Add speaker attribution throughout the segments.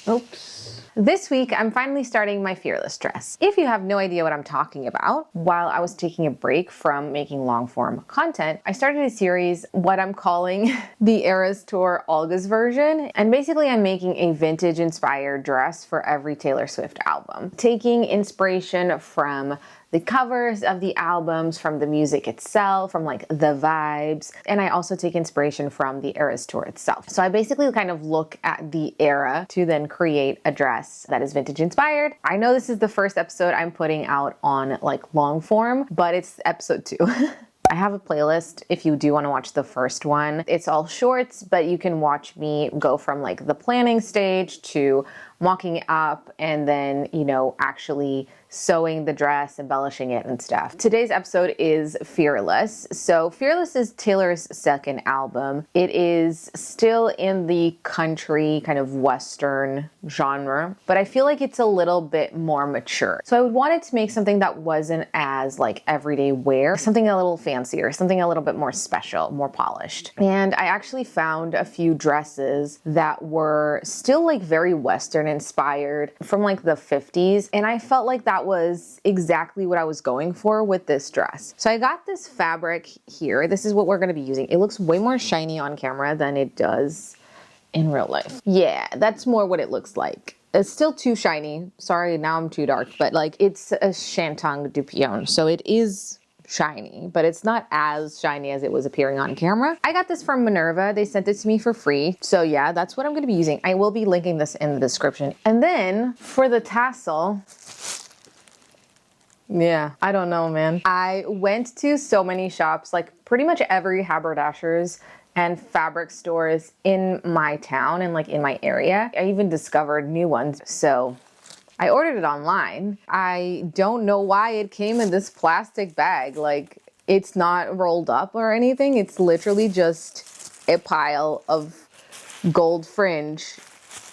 Speaker 1: Oops. This week, I'm finally starting my Fearless dress. If you have no idea what I'm talking about, while I was taking a break from making long form content, I started a series, what I'm calling the Eras Tour Olga's version. And basically I'm making a vintage inspired dress for every Taylor Swift album. Taking inspiration from the covers of the albums, from the music itself, from like the vibes. And I also take inspiration from the Eras Tour itself. So I basically kind of look at the era to then create a dress that is vintage inspired. I know this is the first episode I'm putting out on like long form, but it's episode 2. I have a playlist if you do want to watch the first one. It's all shorts, but you can watch me go from like the planning stage to mocking up and then, you know, actually sewing the dress, embellishing it and stuff. Today's episode is Fearless. So Fearless is Taylor's second album. It is still in the country kind of Western genre, but I feel like it's a little bit more mature. So I wanted to make something that wasn't as like everyday wear, something a little fancier, something a little bit more special, more polished. And I actually found a few dresses that were still like very Western inspired from like the 50s. And I felt like that was exactly what I was going for with this dress. So I got this fabric here. This is what we're going to be using. It looks way more shiny on camera than it does in real life. Yeah, that's more what it looks like. It's still too shiny. Sorry, now I'm too dark, but like it's a Shantung Dupion. So it is shiny, but it's not as shiny as it was appearing on camera. I got this from Minerva. They sent it to me for free. So yeah, that's what I'm going to be using. I will be linking this in the description. And then for the tassel, yeah, I don't know, man. I went to so many shops, like pretty much every haberdashers and fabric stores in my town and like in my area. I even discovered new ones. So I ordered it online. I don't know why it came in this plastic bag. Like, it's not rolled up or anything. It's literally just a pile of gold fringe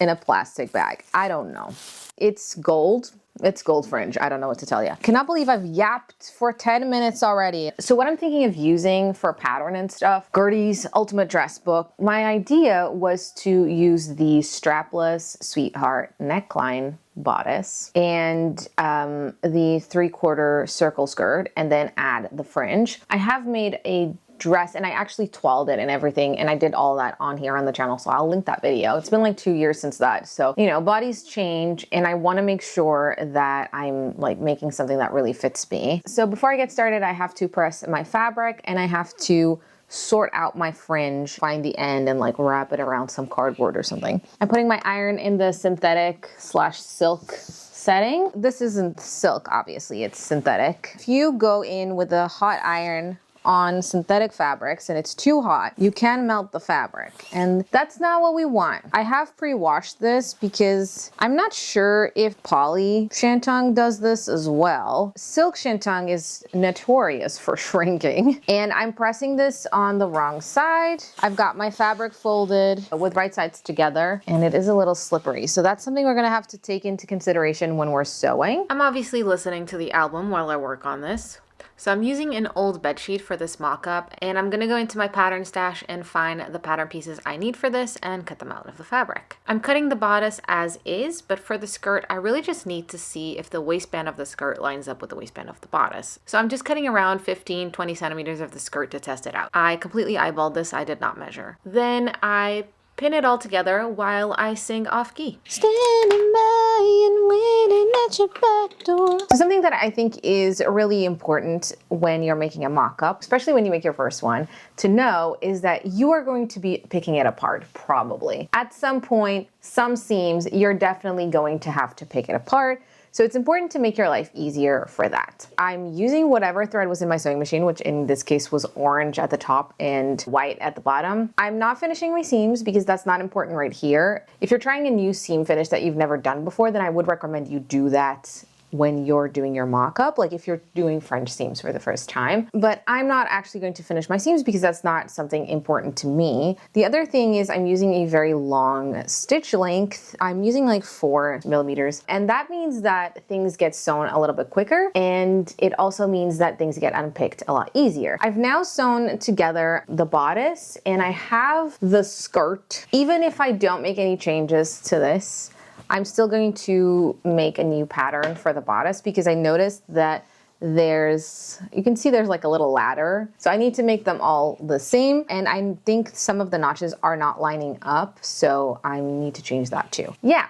Speaker 1: in a plastic bag. I don't know. It's gold. It's gold fringe. I don't know what to tell you. Cannot believe I've yapped for 10 minutes already. So what I'm thinking of using for pattern and stuff, Gertie's Ultimate Dress Book. My idea was to use the strapless Sweetheart neckline bodice and the 3/4 circle skirt and then add the fringe. I have made a dress and I actually toiled it and everything, and I did all that on here on the channel, so I'll link that video. It's been like 2 years since that, so you know, bodies change and I want to make sure that I'm like making something that really fits me. So before I get started, I have to press my fabric and I have to sort out my fringe, find the end and like wrap it around some cardboard or something. I'm putting my iron in the synthetic / silk setting. This isn't silk, obviously, it's synthetic. If you go in with a hot iron on synthetic fabrics and it's too hot, you can melt the fabric, and that's not what we want. I have pre-washed this because I'm not sure if poly Shantung does this as well. Silk Shantung is notorious for shrinking, and I'm pressing this on the wrong side. I've got my fabric folded with right sides together, and it is a little slippery, so that's something we're gonna have to take into consideration when we're sewing. I'm obviously listening to the album while I work on this. So I'm using an old bedsheet for this mock-up, and I'm gonna go into my pattern stash and find the pattern pieces I need for this and cut them out of the fabric. I'm cutting the bodice as is, but for the skirt, I really just need to see if the waistband of the skirt lines up with the waistband of the bodice. So I'm just cutting around 15-20 centimeters of the skirt to test it out. I completely eyeballed this, I did not measure. Then I pin it all together while I sing off key. Standing by and waiting at your back door. So something that I think is really important when you're making a mock-up, especially when you make your first one, to know is that you are going to be picking it apart, probably. At some point, some seams, you're definitely going to have to pick it apart. So it's important to make your life easier for that. I'm using whatever thread was in my sewing machine, which in this case was orange at the top and white at the bottom. I'm not finishing my seams because that's not important right here. If you're trying a new seam finish that you've never done before, then I would recommend you do that when you're doing your mock-up, like if you're doing French seams for the first time. But I'm not actually going to finish my seams because that's not something important to me. The other thing is I'm using a very long stitch length. I'm using like 4 millimeters, and that means that things get sewn a little bit quicker, and it also means that things get unpicked a lot easier. I've now sewn together the bodice and I have the skirt. Even if I don't make any changes to this, I'm still going to make a new pattern for the bodice because I noticed that you can see there's like a little ladder. So I need to make them all the same. And I think some of the notches are not lining up. So I need to change that too. Yeah,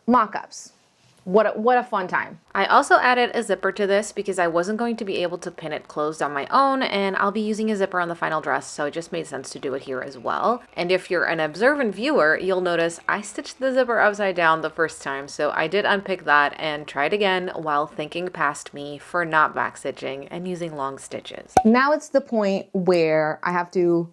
Speaker 1: mock-ups. What a fun time. I also added a zipper to this because I wasn't going to be able to pin it closed on my own, and I'll be using a zipper on the final dress, so it just made sense to do it here as well. And if you're an observant viewer, you'll notice I stitched the zipper upside down the first time, so I did unpick that and try it again while thinking past me for not backstitching and using long stitches. Now it's the point where I have to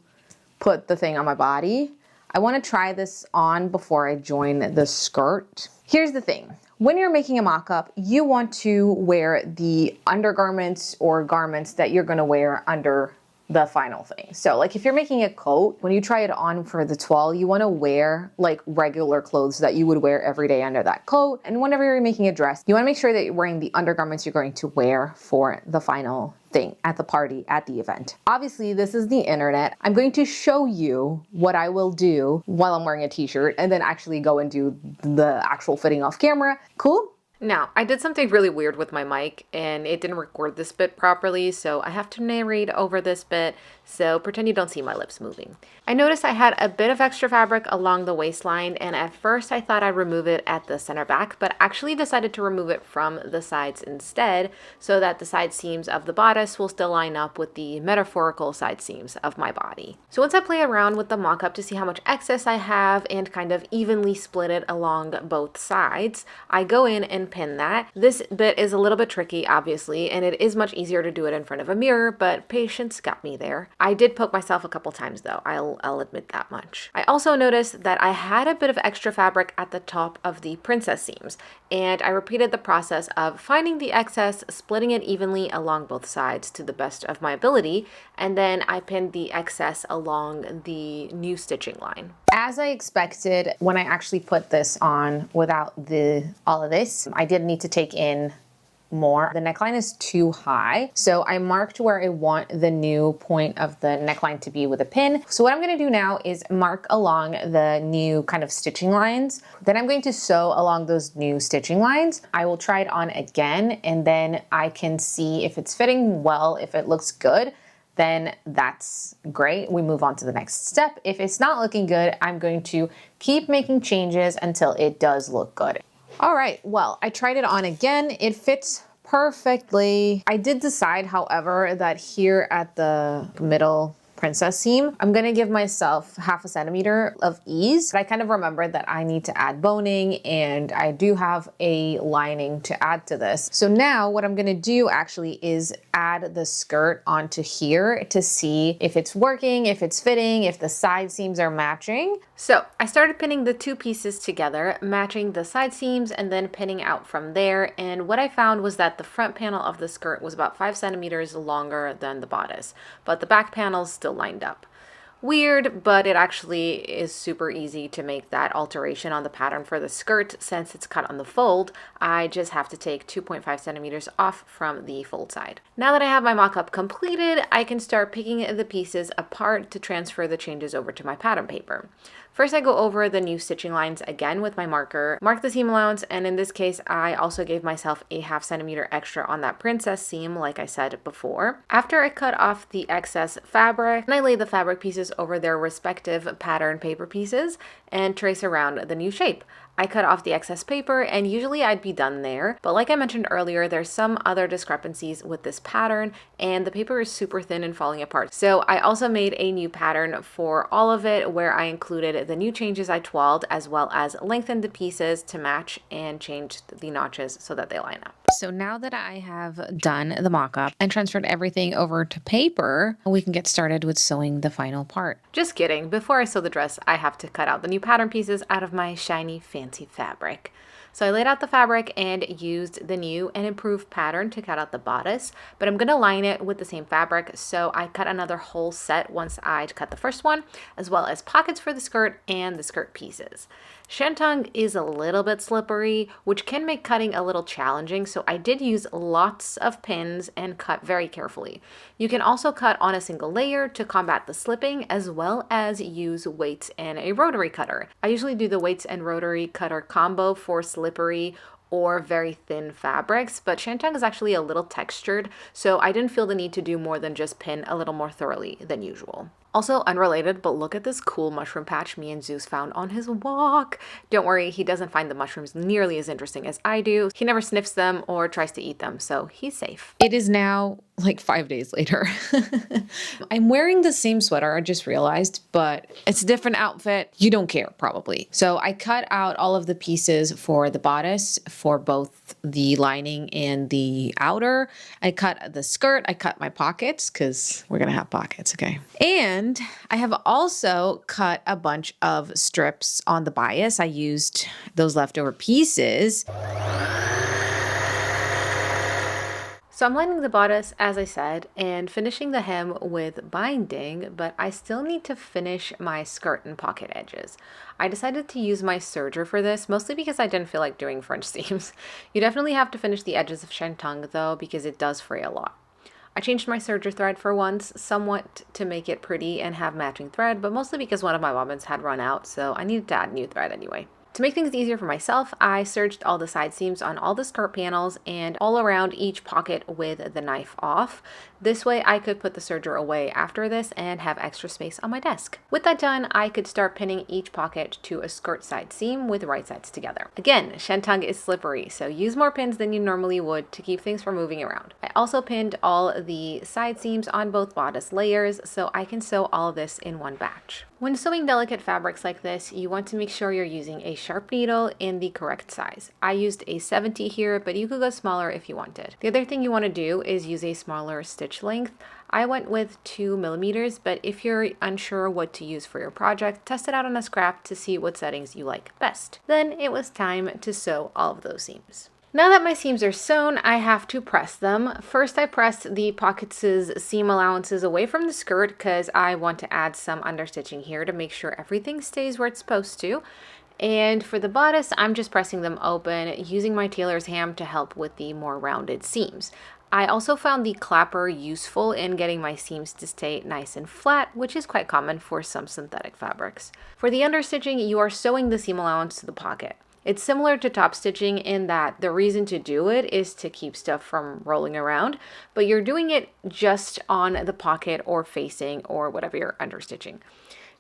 Speaker 1: put the thing on my body. I want to try this on before I join the skirt. Here's the thing. When you're making a mock-up, you want to wear the undergarments or garments that you're going to wear under the final thing. So like if you're making a coat, when you try it on for the toile, you want to wear like regular clothes that you would wear every day under that coat. And whenever you're making a dress, you want to make sure that you're wearing the undergarments you're going to wear for the final thing at the party, at the event. Obviously, this is the internet. I'm going to show you what I will do while I'm wearing a t-shirt and then actually go and do the actual fitting off camera. Cool? Now, I did something really weird with my mic and it didn't record this bit properly, so I have to narrate over this bit, so pretend you don't see my lips moving. I noticed I had a bit of extra fabric along the waistline, and at first I thought I'd remove it at the center back, but actually decided to remove it from the sides instead, so that the side seams of the bodice will still line up with the metaphorical side seams of my body. So once I play around with the mock-up to see how much excess I have and kind of evenly split it along both sides, I go in and pin that. This bit is a little bit tricky, obviously, and it is much easier to do it in front of a mirror, but patience got me there. I did poke myself a couple times though, I'll admit that much. I also noticed that I had a bit of extra fabric at the top of the princess seams, and I repeated the process of finding the excess, splitting it evenly along both sides to the best of my ability, and then I pinned the excess along the new stitching line. As I expected, when I actually put this on without all of this, I did need to take in more. The neckline is too high, so I marked where I want the new point of the neckline to be with a pin. So what I'm going to do now is mark along the new kind of stitching lines. Then I'm going to sew along those new stitching lines. I will try it on again, and then I can see if it's fitting well. If it looks good, then that's great. We move on to the next step. If it's not looking good, I'm going to keep making changes until it does look good. All right, well, I tried it on again. It fits perfectly. I did decide, however, that here at the middle princess seam, I'm gonna give myself 1/2 centimeter of ease. But I kind of remembered that I need to add boning, and I do have a lining to add to this. So now what I'm gonna do actually is add the skirt onto here to see if it's working, if it's fitting, if the side seams are matching. So I started pinning the two pieces together, matching the side seams and then pinning out from there. And what I found was that the front panel of the skirt was about 5 centimeters longer than the bodice, but the back panels still lined up. Weird, but it actually is super easy to make that alteration on the pattern for the skirt. Since it's cut on the fold, I just have to take 2.5 centimeters off from the fold side. Now that I have my mock-up completed, I can start picking the pieces apart to transfer the changes over to my pattern paper. First, I go over the new stitching lines again with my marker, mark the seam allowance, and in this case, I also gave myself a 1/2 centimeter extra on that princess seam, like I said before. After I cut off the excess fabric, I lay the fabric pieces over their respective pattern paper pieces and trace around the new shape. I cut off the excess paper, and usually I'd be done there, but like I mentioned earlier, there's some other discrepancies with this pattern, and the paper is super thin and falling apart. So I also made a new pattern for all of it, where I included the new changes I toiled, as well as lengthened the pieces to match and changed the notches so that they line up. So now that I have done the mock-up and transferred everything over to paper, we can get started with sewing the final part. Just kidding. Before I sew the dress, I have to cut out the new pattern pieces out of my shiny, fancy fabric. So I laid out the fabric and used the new and improved pattern to cut out the bodice, but I'm going to line it with the same fabric, so I cut another whole set once I cut the first one, as well as pockets for the skirt and the skirt pieces.
Speaker 2: Shantung is a little bit slippery, which can make cutting a little challenging, so I did use lots of pins and cut very carefully. You can also cut on a single layer to combat the slipping, as well as use weights and a rotary cutter. I usually do the weights and rotary cutter combo for slippery or very thin fabrics, but Shantung is actually a little textured, so I didn't feel the need to do more than just pin a little more thoroughly than usual. Also unrelated, but look at this cool mushroom patch me and Zeus found on his walk. Don't worry, he doesn't find the mushrooms nearly as interesting as I do. He never sniffs them or tries to eat them, so he's safe.
Speaker 1: It is now like 5 days later. I'm wearing the same sweater, I just realized, but it's a different outfit. You don't care, probably. So I cut out all of the pieces for the bodice for both the lining and the outer. I cut the skirt. I cut my pockets because we're going to have pockets, okay? And I have also cut a bunch of strips on the bias. I used those leftover pieces.
Speaker 2: So I'm lining the bodice, as I said, and finishing the hem with binding, but I still need to finish my skirt and pocket edges. I decided to use my serger for this, mostly because I didn't feel like doing French seams. You definitely have to finish the edges of Shantung though, because it does fray a lot. I changed my serger thread for once, somewhat to make it pretty and have matching thread, but mostly because one of my bobbins had run out, so I needed to add new thread anyway. To make things easier for myself, I serged all the side seams on all the skirt panels and all around each pocket with the knife off. This way I could put the serger away after this and have extra space on my desk. With that done, I could start pinning each pocket to a skirt side seam with right sides together. Again, Shantung is slippery, so use more pins than you normally would to keep things from moving around. I also pinned all the side seams on both bodice layers so I can sew all of this in one batch. When sewing delicate fabrics like this, you want to make sure you're using a sharp needle in the correct size. I used a 70 here, but you could go smaller if you wanted. The other thing you want to do is use a smaller stitch length. I went with 2 millimeters, but if you're unsure what to use for your project, test it out on a scrap to see what settings you like best. Then it was time to sew all of those seams. Now that my seams are sewn, I have to press them. First, I pressed the pockets' seam allowances away from the skirt because I want to add some understitching here to make sure everything stays where it's supposed to. And for the bodice, I'm just pressing them open using my tailor's ham to help with the more rounded seams. I also found the clapper useful in getting my seams to stay nice and flat, which is quite common for some synthetic fabrics. For the understitching, you are sewing the seam allowance to the pocket. It's similar to top stitching in that the reason to do it is to keep stuff from rolling around, but you're doing it just on the pocket or facing or whatever you're understitching.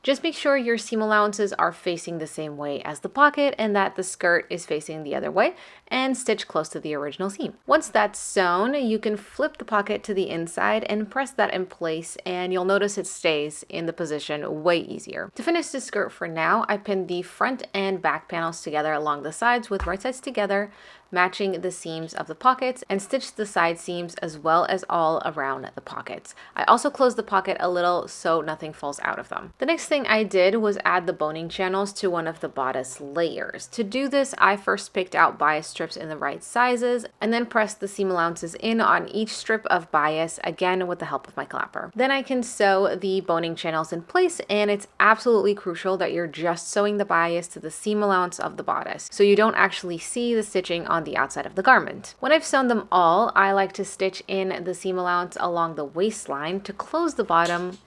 Speaker 2: Just make sure your seam allowances are facing the same way as the pocket and that the skirt is facing the other way, and stitch close to the original seam. Once that's sewn, you can flip the pocket to the inside and press that in place, and you'll notice it stays in the position way easier. To finish the skirt for now, I pinned the front and back panels together along the sides with right sides together, matching the seams of the pockets, and stitched the side seams as well as all around the pockets. I also closed the pocket a little so nothing falls out of them. The next thing I did was add the boning channels to one of the bodice layers. To do this, I first picked out bias strips in the right sizes and then pressed the seam allowances in on each strip of bias, again with the help of my clapper. Then I can sew the boning channels in place, and it's absolutely crucial that you're just sewing the bias to the seam allowance of the bodice so you don't actually see the stitching on the outside of the garment. When I've sewn them all, I like to stitch in the seam allowance along the waistline to close the bottom.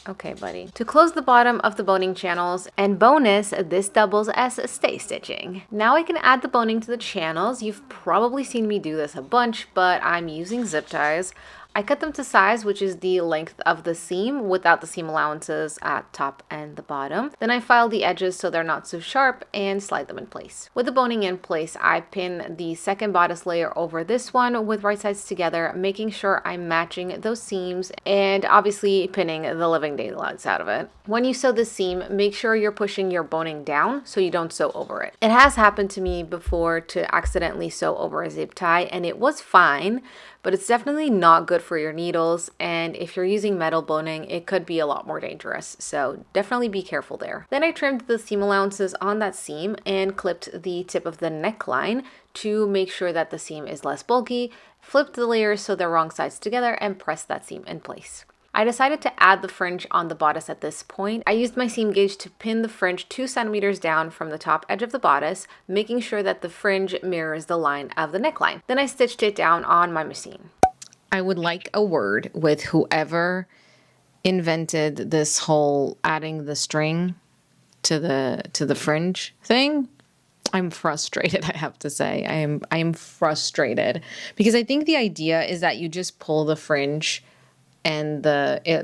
Speaker 2: Okay, buddy. To close the bottom of the boning channels, and bonus, this doubles as stay stitching. Now I can add the boning to the channels. You've probably seen me do this a bunch, but I'm using zip ties. I cut them to size, which is the length of the seam without the seam allowances at top and the bottom. Then I file the edges so they're not so sharp and slide them in place. With the boning in place, I pin the second bodice layer over this one with right sides together, making sure I'm matching those seams and obviously pinning the living daylights out of it. When you sew the seam, make sure you're pushing your boning down so you don't sew over it. It has happened to me before to accidentally sew over a zip tie, and it was fine, but it's definitely not good for your needles, and if you're using metal boning, it could be a lot more dangerous, so definitely be careful there. Then I trimmed the seam allowances on that seam and clipped the tip of the neckline to make sure that the seam is less bulky, flipped the layers so they're wrong sides together, and pressed that seam in place. I decided to add the fringe on the bodice at this point. I used my seam gauge to pin the fringe 2 centimeters down from the top edge of the bodice, making sure that the fringe mirrors the line of the neckline. Then I stitched it down on my machine.
Speaker 1: I would like a word with whoever invented this whole adding the string to the fringe thing. I'm frustrated, I have to say. I am frustrated because I think the idea is that you just pull the fringe and the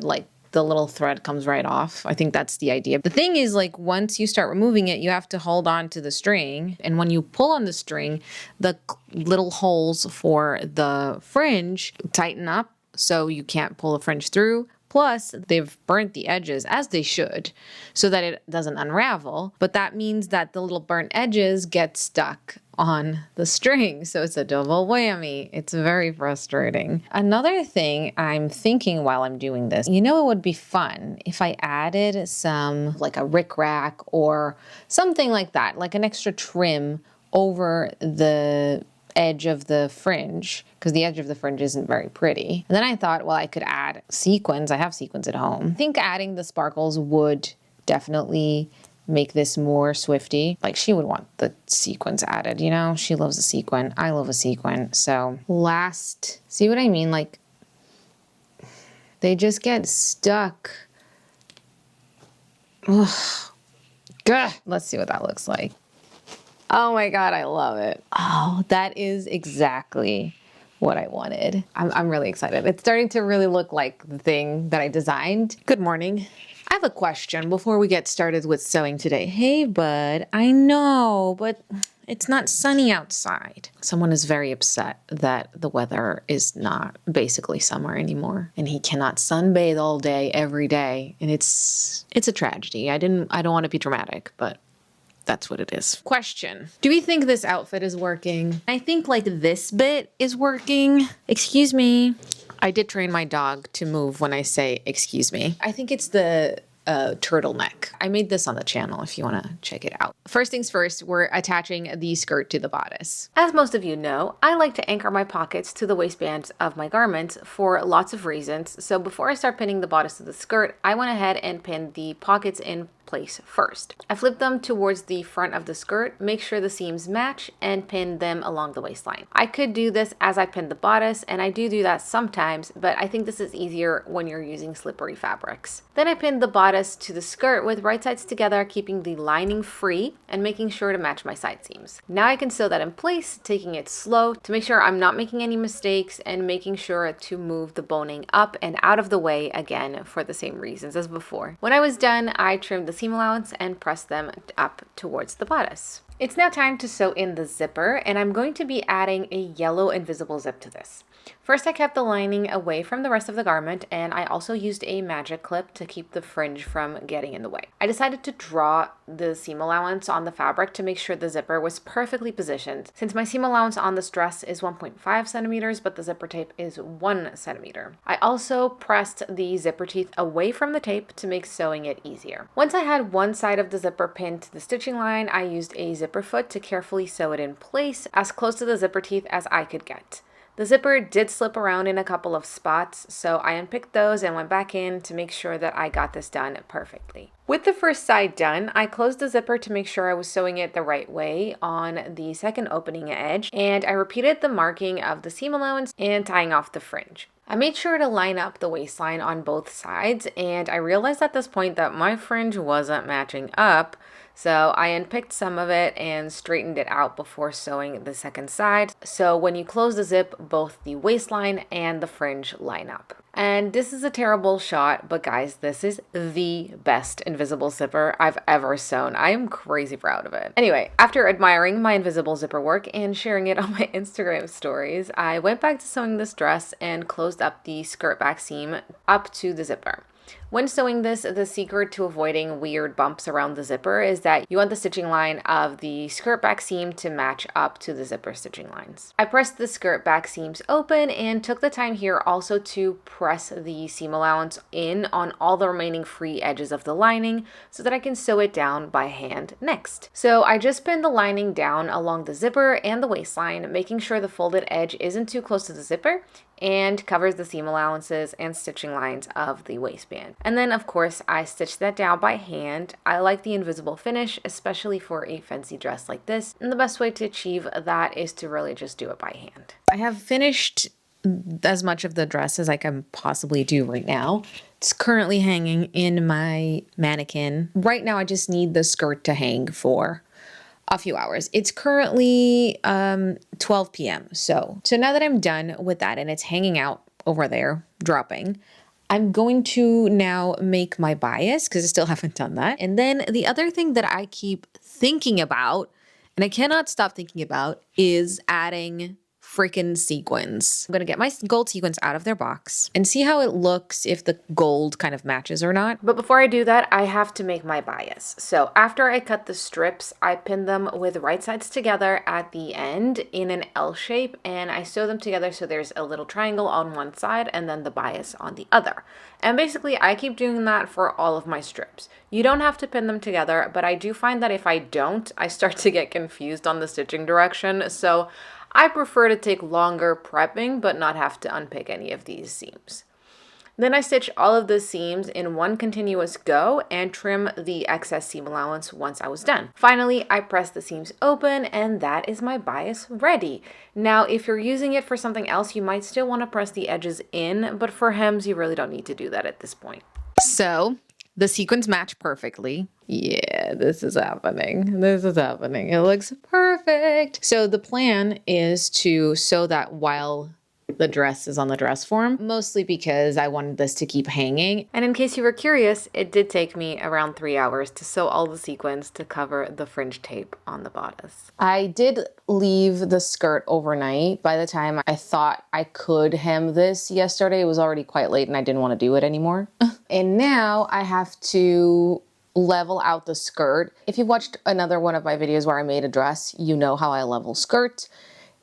Speaker 1: little thread comes right off. I think that's the idea. The thing is, like, once you start removing it, you have to hold on to the string. And when you pull on the string, the little holes for the fringe tighten up so you can't pull the fringe through. Plus, they've burnt the edges, as they should, so that it doesn't unravel. But that means that the little burnt edges get stuck on the string. So it's a double whammy. It's very frustrating. Another thing I'm thinking while I'm doing this, it would be fun if I added some, like a rickrack or something like that, like an extra trim over the edge of the fringe, because the edge of the fringe isn't very pretty. And then I thought, well, I could add sequins. I have sequins at home. I think adding the sparkles would definitely make this more Swifty. Like, she would want the sequins added, She loves a sequin. I love a sequin. So see what I mean? Like, they just get stuck. Ugh. Gah. Let's see what that looks like. Oh my God, I love it. Oh, that is exactly what I wanted. I'm really excited. It's starting to really look like the thing that I designed. Good morning. I have a question before we get started with sewing today. Hey, bud, I know, but it's not sunny outside. Someone is very upset that the weather is not basically summer anymore, and he cannot sunbathe all day, every day, and it's a tragedy. I don't want to be dramatic, but that's what it is. Question. Do we think this outfit is working? I think like this bit is working. Excuse me. I did train my dog to move when I say excuse me. I think it's the turtleneck. I made this on the channel if you want to check it out. First things first, we're attaching the skirt to the bodice.
Speaker 2: As most of you know, I like to anchor my pockets to the waistbands of my garments for lots of reasons. So before I start pinning the bodice to the skirt, I went ahead and pinned the pockets in place first. I flip them towards the front of the skirt, make sure the seams match, and pin them along the waistline. I could do this as I pin the bodice, and I do that sometimes, but I think this is easier when you're using slippery fabrics. Then I pinned the bodice to the skirt with right sides together, keeping the lining free and making sure to match my side seams. Now I can sew that in place, taking it slow to make sure I'm not making any mistakes and making sure to move the boning up and out of the way again for the same reasons as before. When I was done, I trimmed the seam allowance and press them up towards the bodice. It's now time to sew in the zipper, and I'm going to be adding a yellow invisible zip to this. First, I kept the lining away from the rest of the garment, and I also used a magic clip to keep the fringe from getting in the way. I decided to draw the seam allowance on the fabric to make sure the zipper was perfectly positioned, since my seam allowance on this dress is 1.5 centimeters, but the zipper tape is 1 centimeter. I also pressed the zipper teeth away from the tape to make sewing it easier. Once I had one side of the zipper pinned to the stitching line, I used a zipper foot to carefully sew it in place as close to the zipper teeth as I could get. The zipper did slip around in a couple of spots, so I unpicked those and went back in to make sure that I got this done perfectly. With the first side done, I closed the zipper to make sure I was sewing it the right way on the second opening edge, and I repeated the marking of the seam allowance and tying off the fringe. I made sure to line up the waistline on both sides, and I realized at this point that my fringe wasn't matching up, so I unpicked some of it and straightened it out before sewing the second side. So when you close the zip, both the waistline and the fringe line up. And this is a terrible shot, but guys, this is the best invisible zipper I've ever sewn. I am crazy proud of it. Anyway, after admiring my invisible zipper work and sharing it on my Instagram stories, I went back to sewing this dress and closed up the skirt back seam up to the zipper. When sewing this, the secret to avoiding weird bumps around the zipper is that you want the stitching line of the skirt back seam to match up to the zipper stitching lines. I pressed the skirt back seams open and took the time here also to press the seam allowance in on all the remaining free edges of the lining so that I can sew it down by hand next. So I just pinned the lining down along the zipper and the waistline, making sure the folded edge isn't too close to the zipper and covers the seam allowances and stitching lines of the waistband. And then of course I stitched that down by hand. I like the invisible finish, especially for a fancy dress like this, and the best way to achieve that is to really just do it by hand. I have finished as much of the dress as I can possibly do right now. It's currently hanging in my mannequin. Right now I just need the skirt to hang for a few hours. It's currently 12 p.m. So now that I'm done with that and it's hanging out over there, dropping, I'm going to now make my bias because I still haven't done that. And then the other thing that I keep thinking about, and I cannot stop thinking about, is adding freaking sequins. I'm gonna get my gold sequins out of their box and see how it looks if the gold kind of matches or not. But before I do that, I have to make my bias. So after I cut the strips, I pin them with right sides together at the end in an L shape, and I sew them together so there's a little triangle on one side and then the bias on the other. And basically I keep doing that for all of my strips. You don't have to pin them together, but I do find that if I don't, I start to get confused on the stitching direction. So I prefer to take longer prepping, but not have to unpick any of these seams. Then I stitch all of the seams in one continuous go and trim the excess seam allowance once I was done. Finally, I press the seams open and that is my bias ready. Now, if you're using it for something else, you might still want to press the edges in, but for hems, you really don't need to do that at this point. So the sequins match perfectly. Yeah, this is happening. This is happening. It looks perfect. So the plan is to sew that while the dress is on the dress form, mostly because I wanted this to keep hanging. And in case you were curious, it did take me around 3 hours to sew all the sequins to cover the fringe tape on the bodice. I did leave the skirt overnight. By the time I thought I could hem this yesterday, it was already quite late and I didn't want to do it anymore. And now I have to level out the skirt. If you've watched another one of my videos where I made a dress, you know how I level skirt.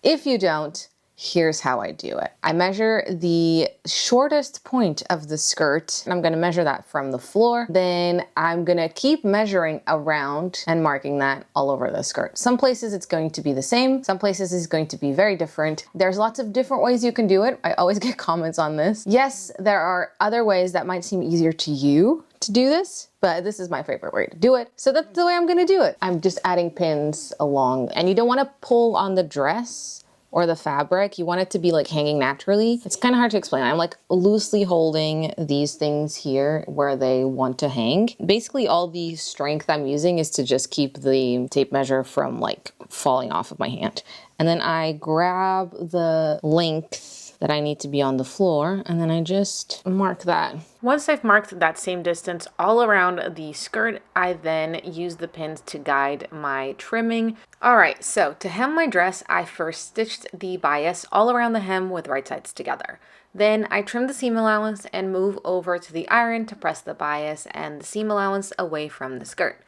Speaker 2: If you don't, here's how I do it. I measure the shortest point of the skirt, and I'm gonna measure that from the floor. Then I'm gonna keep measuring around and marking that all over the skirt. Some places it's going to be the same, some places it's going to be very different. There's lots of different ways you can do it. I always get comments on this. Yes, there are other ways that might seem easier to you to do this, but this is my favorite way to do it. So that's the way I'm gonna do it. I'm just adding pins along, and you don't wanna pull on the dress or the fabric. You want it to be like hanging naturally. It's kind of hard to explain. I'm like loosely holding these things here where they want to hang. Basically all the strength I'm using is to just keep the tape measure from like falling off of my hand. And then I grab the length that I need to be on the floor, and then I just mark that. Once I've marked that same distance all around the skirt, I then use the pins to guide my trimming. All right, so to hem my dress, I first stitched the bias all around the hem with right sides together. Then I trim the seam allowance and move over to the iron to press the bias and the seam allowance away from the skirt.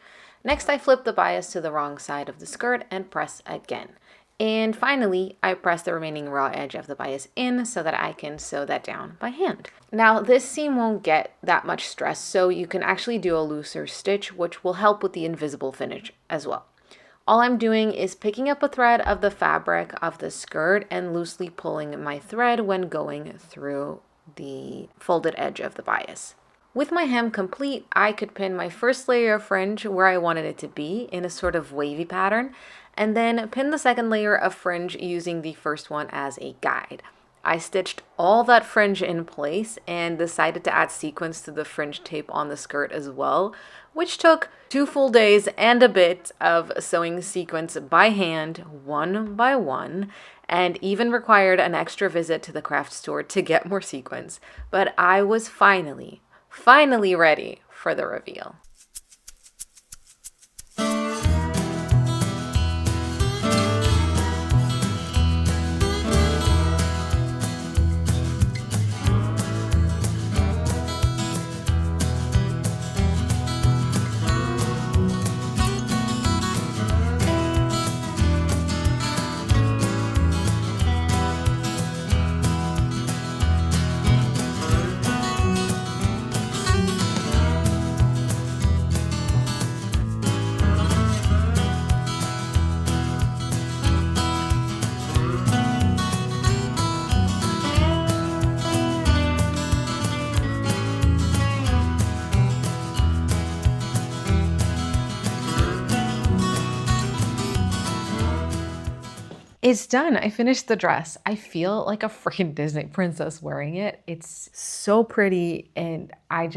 Speaker 2: Next, I flip the bias to the wrong side of the skirt and press again. And finally, I press the remaining raw edge of the bias in so that I can sew that down by hand. Now, this seam won't get that much stress, so you can actually do a looser stitch, which will help with the invisible finish as well. All I'm doing is picking up a thread of the fabric of the skirt and loosely pulling my thread when going through the folded edge of the bias. With my hem complete, I could pin my first layer of fringe where I wanted it to be in a sort of wavy pattern, and then pin the second layer of fringe using the first one as a guide. I stitched all that fringe in place and decided to add sequins to the fringe tape on the skirt as well, which took 2 full days and a bit of sewing sequins by hand, one by one, and even required an extra visit to the craft store to get more sequins. But I was finally ready for the reveal.
Speaker 1: It's done. I finished the dress. I feel like a freaking Disney princess wearing it. It's so pretty and I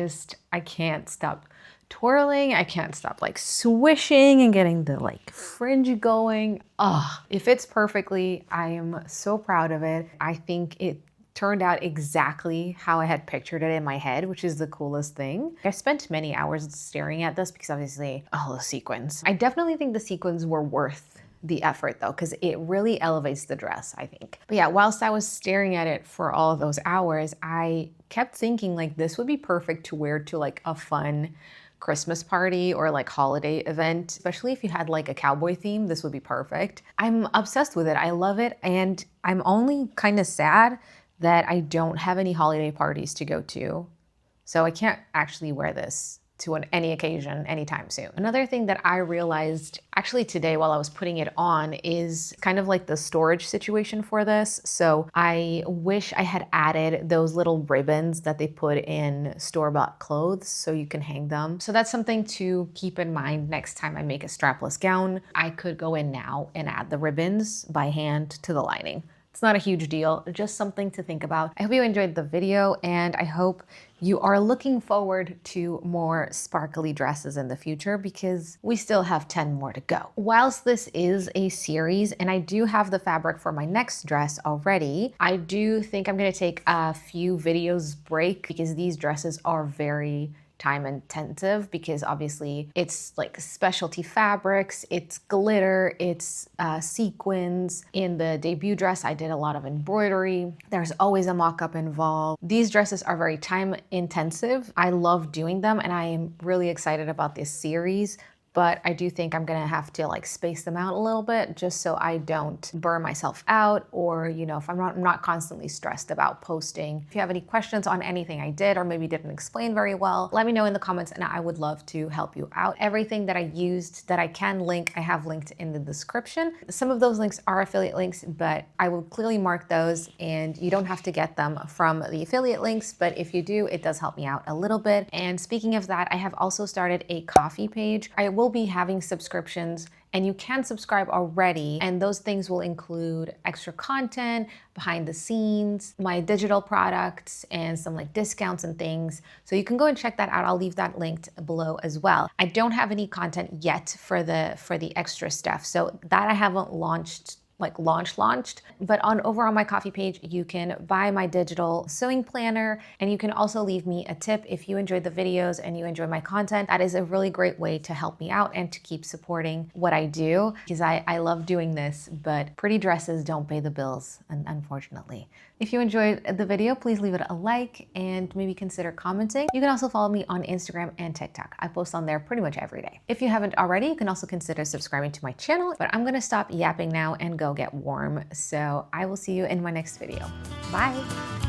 Speaker 1: can't stop twirling. I can't stop like swishing and getting the like fringe going. Oh, it fits perfectly. I am so proud of it. I think it turned out exactly how I had pictured it in my head, which is the coolest thing. I spent many hours staring at this because obviously all the sequins. I definitely think the sequins were worth the effort though, because it really elevates the dress, I think. But yeah, whilst I was staring at it for all of those hours, I kept thinking like this would be perfect to wear to like a fun Christmas party or like holiday event, especially if you had like a cowboy theme, this would be perfect. I'm obsessed with it. I love it. And I'm only kind of sad that I don't have any holiday parties to go to. So I can't actually wear this to any occasion anytime soon. Another thing that I realized actually today while I was putting it on is kind of like the storage situation for this. So I wish I had added those little ribbons that they put in store-bought clothes so you can hang them. So that's something to keep in mind next time I make a strapless gown. I could go in now and add the ribbons by hand to the lining. It's not a huge deal, just something to think about. I hope you enjoyed the video and I hope you are looking forward to more sparkly dresses in the future because we still have 10 more to go. Whilst this is a series and I do have the fabric for my next dress already, I do think I'm gonna take a few videos break because these dresses are very time intensive because obviously it's like specialty fabrics, it's glitter, it's sequins. In the debut dress, I did a lot of embroidery. There's always a mock-up involved. These dresses are very time intensive. I love doing them and I am really excited about this series. But I do think I'm gonna have to like space them out a little bit just so I don't burn myself out or, you know, if I'm not constantly stressed about posting. If you have any questions on anything I did or maybe didn't explain very well, let me know in the comments and I would love to help you out. Everything that I used that I can link, I have linked in the description. Some of those links are affiliate links, but I will clearly mark those and you don't have to get them from the affiliate links, but if you do, it does help me out a little bit. And speaking of that, I have also started a coffee page. I will be having subscriptions and you can subscribe already and those things will include extra content, behind the scenes, my digital products and some like discounts and things. So you can go and check that out. I'll leave that linked below as well. I don't have any content yet for the extra stuff. So that I haven't launched launched, but over on my coffee page, you can buy my digital sewing planner and you can also leave me a tip if you enjoyed the videos and you enjoy my content. That is a really great way to help me out and to keep supporting what I do because I love doing this, but pretty dresses don't pay the bills, unfortunately. If you enjoyed the video, please leave it a like and maybe consider commenting. You can also follow me on Instagram and TikTok. I post on there pretty much every day. If you haven't already, you can also consider subscribing to my channel, but I'm gonna stop yapping now and go get warm. So I will see you in my next video. Bye.